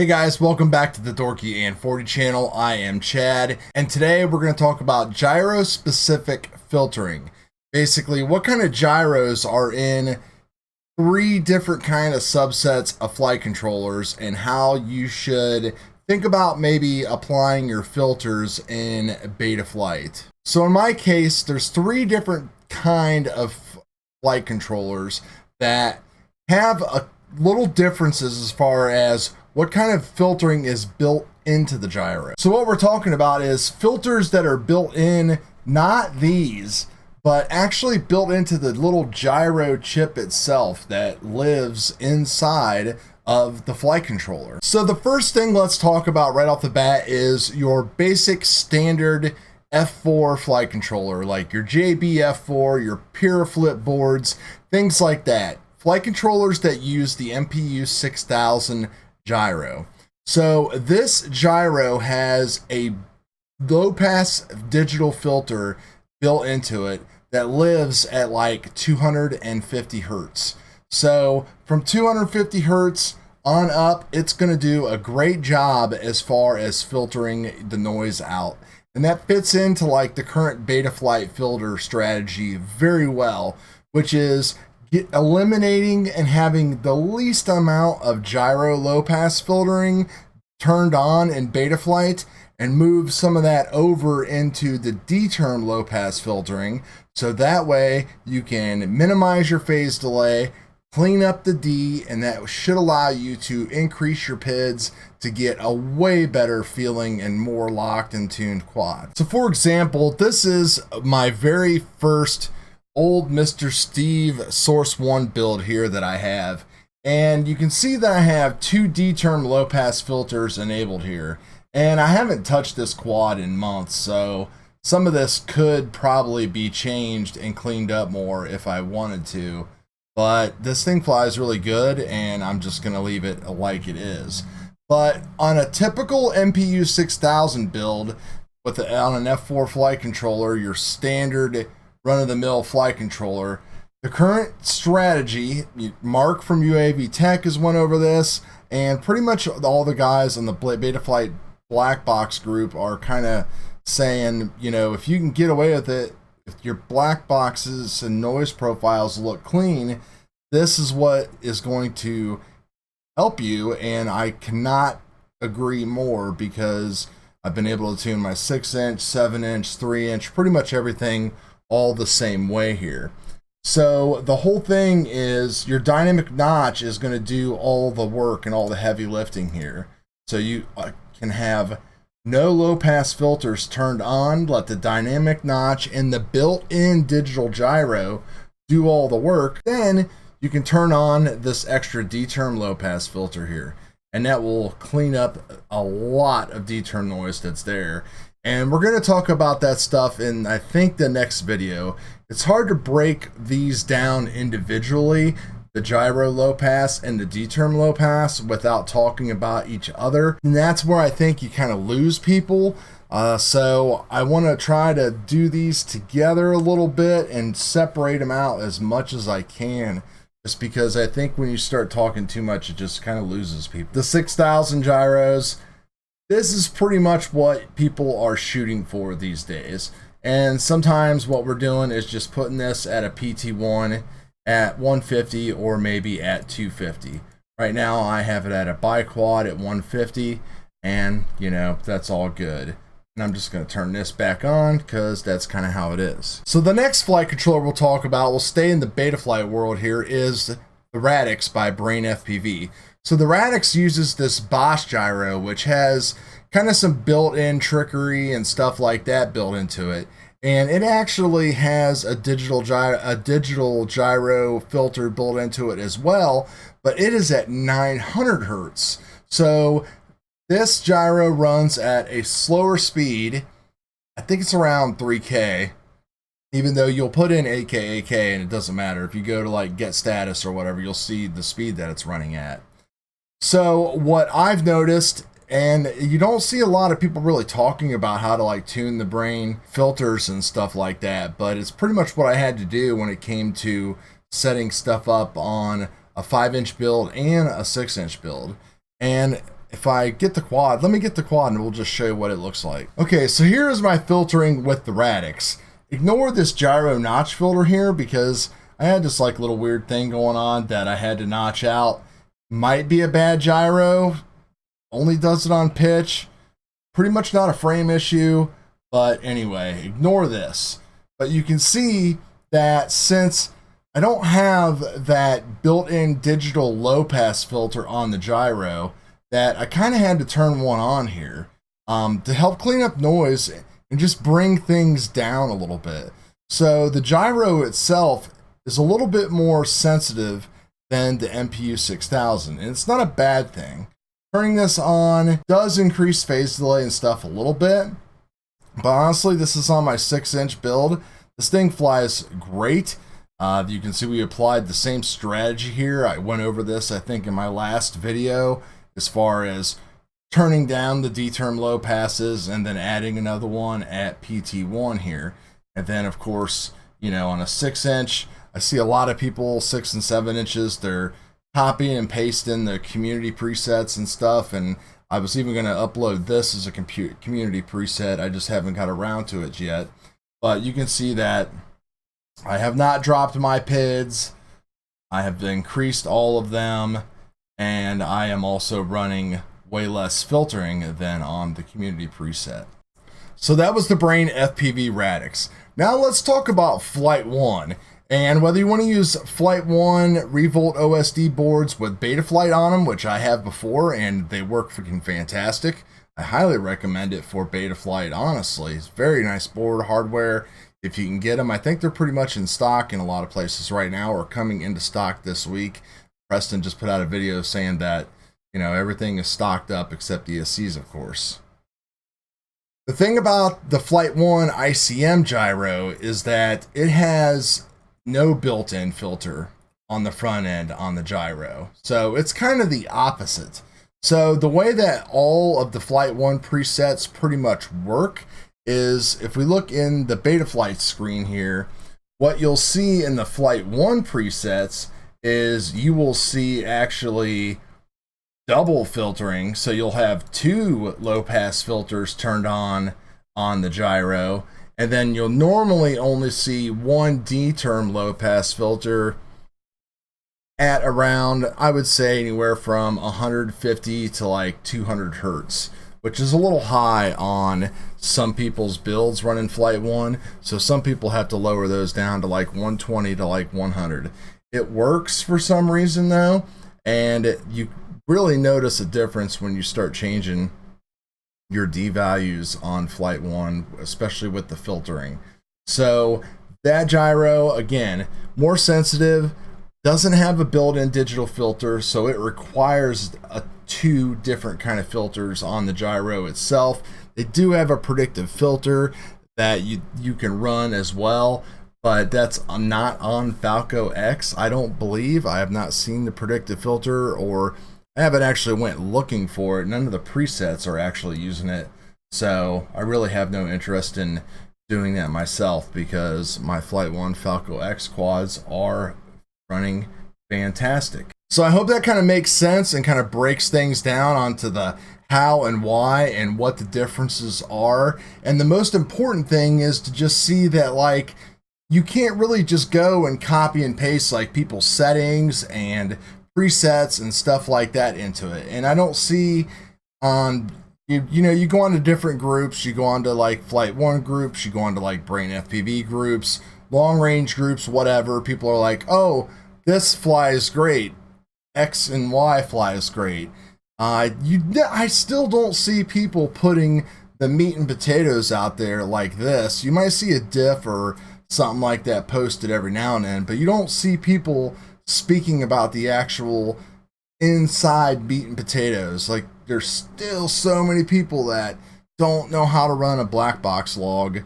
Hey guys, welcome back to the Dorky and 40 channel. I am Chad, and today we're going to talk about gyro specific filtering. Basically, what kind of gyros are in three different kind of subsets of flight controllers and how you should think about maybe applying your filters in Betaflight. So in my case, there's three different kind of flight controllers that have a little differences as far as what kind of filtering is built into the gyro. So what we're talking about is filters that are built in, not these, but actually built into the little gyro chip itself that lives inside of the flight controller. So the first thing let's talk about right off the bat is your basic standard F4 flight controller, like your JB-F4, your Pureflip boards, things like that. Flight controllers that use the MPU 6000 gyro. So this gyro has a low pass digital filter built into it that lives at like 250 hertz. So from 250 hertz on up, it's going to do a great job as far as filtering the noise out. And that fits into like the current Betaflight filter strategy very well, which is eliminating and having the least amount of gyro low pass filtering turned on in Betaflight and move some of that over into the D-term low pass filtering. So that way you can minimize your phase delay, clean up the D, and that should allow you to increase your PIDs to get a way better feeling and more locked and tuned quad. So for example, this is my very first old Mr. Steve Source 1 build here that I have, and you can see that I have two D-term low pass filters enabled here, and I haven't touched this quad in months, so some of this could probably be changed and cleaned up more if I wanted to, but this thing flies really good and I'm just gonna leave it like it is. But on a typical MPU 6000 build on an F4 flight controller, your standard run-of-the-mill flight controller, the current strategy, Mark from UAV Tech has went over this, and pretty much all the guys on the Betaflight black box group are kind of saying, you know, if you can get away with it, if your black boxes and noise profiles look clean, this is what is going to help you. And I cannot agree more, because I've been able to tune my 6-inch, 7-inch, 3-inch, pretty much everything all the same way here. So the whole thing is your dynamic notch is going to do all the work and all the heavy lifting here. So you can have no low pass filters turned on, let the dynamic notch and the built-in digital gyro do all the work. Then you can turn on this extra D-term low pass filter here, and that will clean up a lot of D-term noise that's there. And we're going to talk about that stuff in, I think, the next video. It's hard to break these down individually, the gyro low pass and the D-term low pass, without talking about each other. And that's where I think you kind of lose people. So I want to try to do these together a little bit and separate them out as much as I can. Just because I think when you start talking too much, it just kind of loses people. The 6000 gyros, this is pretty much what people are shooting for these days. And sometimes what we're doing is just putting this at a PT1 at 150 or maybe at 250. Right now I have it at a biquad at 150, and you know, that's all good. And I'm just going to turn this back on because that's kind of how it is. So the next flight controller we'll talk about, we'll stay in the Betaflight world here, is the Radix by Brain FPV. So the Radix uses this Bosch gyro, which has kind of some built-in trickery and stuff like that built into it. And it actually has a digital gyro filter built into it as well, but it is at 900 hertz. So this gyro runs at a slower speed. I think it's around 3K, even though you'll put in 8K and it doesn't matter. If you go to like get status or whatever, you'll see the speed that it's running at. So what I've noticed, and you don't see a lot of people really talking about how to like tune the Brain filters and stuff like that, but it's pretty much what I had to do when it came to setting stuff up on a 5-inch build and a 6-inch build. And if I get the quad, let me get the quad and we'll just show you what it looks like. Okay, so here is my filtering with the Radix. Ignore this gyro notch filter here because I had this like little weird thing going on that I had to notch out. Might be a bad gyro, only does it on pitch. Pretty much not a frame issue, but anyway, ignore this. But you can see that since I don't have that built-in digital low-pass filter on the gyro, that I kind of had to turn one on here to help clean up noise and just bring things down a little bit. So the gyro itself is a little bit more sensitive than the MPU 6000, and it's not a bad thing. Turning this on does increase phase delay and stuff a little bit, but honestly, this is on my 6-inch build. This thing flies great. You can see we applied the same strategy here. I went over this, I think, in my last video as far as turning down the D-term low passes and then adding another one at PT1 here. And then, of course, you know, on a 6-inch, I see a lot of people 6 and 7 inches, they're copying and pasting the community presets and stuff. And I was even going to upload this as a community preset. I just haven't got around to it yet. But you can see that I have not dropped my PIDs. I have increased all of them, and I am also running way less filtering than on the community preset. So that was the Brain FPV Radix. Now let's talk about Flight 1. And whether you want to use Flight 1 Revolt OSD boards with Betaflight on them, which I have before, and they work freaking fantastic. I highly recommend it for Betaflight, honestly. It's very nice board hardware. If you can get them, I think they're pretty much in stock in a lot of places right now or coming into stock this week. Preston just put out a video saying that, you know, everything is stocked up except ESCs, of course. The thing about the Flight 1 ICM gyro is that it has no built-in filter on the front end on the gyro. So it's kind of the opposite. So the way that all of the Flight 1 presets pretty much work is if we look in the Betaflight screen here, what you'll see in the Flight 1 presets is you will see actually double filtering. So you'll have 2 low pass filters turned on the gyro, and then you'll normally only see 1 D-term low pass filter at around, I would say, anywhere from 150 to like 200 hertz, which is a little high on some people's builds running Flight 1. So some people have to lower those down to like 120 to like 100. It works for some reason though, and you really notice a difference when you start changing your D values on Flight 1, especially with the filtering. So that gyro, again, more sensitive, doesn't have a built-in digital filter, so it requires 2 different kind of filters on the gyro itself. They do have a predictive filter that you can run as well, but that's not on Falco X, I don't believe. I have not seen the predictive filter, or I haven't actually went looking for it. None of the presets are actually using it, so I really have no interest in doing that myself because my Flight 1 Falco X quads are running fantastic. So I hope that kind of makes sense and kind of breaks things down onto the how and why and what the differences are. And the most important thing is to just see that, like, you can't really just go and copy and paste like people's settings and presets and stuff like that into it. And I don't see on you know, you go on to different groups, you go on to like Flight 1 groups, you go on to like Brain FPV groups, long range groups, whatever. People are like, oh, this flies great, X and Y flies great. I still don't see people putting the meat and potatoes out there like this. You might see a diff or something like that posted every now and then, but you don't see people speaking about the actual inside meat and potatoes. Like, there's still so many people that don't know how to run a black box log,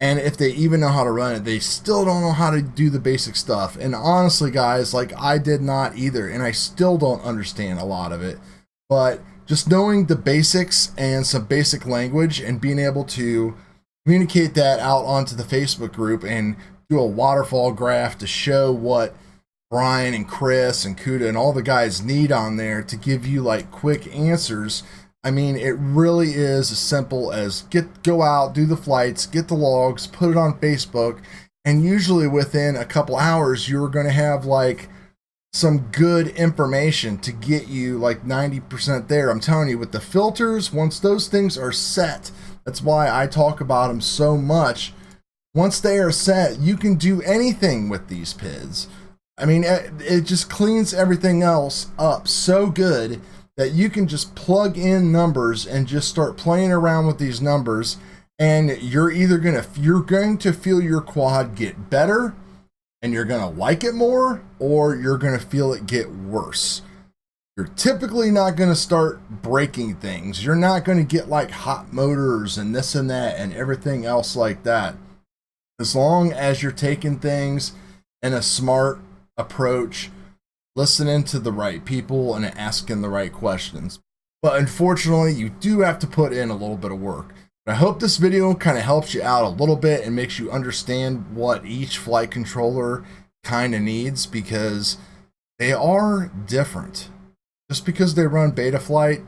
and if they even know how to run it, they still don't know how to do the basic stuff. And honestly, guys, like, I did not either, and I still don't understand a lot of it. But just knowing the basics and some basic language and being able to communicate that out onto the Facebook group and do a waterfall graph to show what Brian and Chris and Kuda and all the guys need on there to give you like quick answers. I mean, it really is as simple as go out, do the flights, get the logs, put it on Facebook, and usually within a couple hours, you're going to have like some good information to get you like 90% there. I'm telling you, with the filters, once those things are set, that's why I talk about them so much. Once they are set, you can do anything with these PIDs. I mean, it just cleans everything else up so good that you can just plug in numbers and just start playing around with these numbers, and you're going to feel your quad get better, and you're going to like it more, or you're going to feel it get worse. You're typically not going to start breaking things. You're not going to get like hot motors and this and that and everything else like that. As long as you're taking things in a smart approach, listening to the right people and asking the right questions. But unfortunately, you do have to put in a little bit of work. I hope this video kind of helps you out a little bit and makes you understand what each flight controller kind of needs, because they are different. Just because they run Betaflight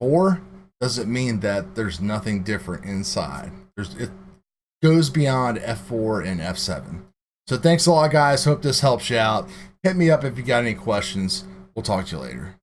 4 doesn't mean that there's nothing different inside. It goes beyond F4 and F7. So thanks a lot, guys. Hope this helps you out. Hit me up if you got any questions. We'll talk to you later.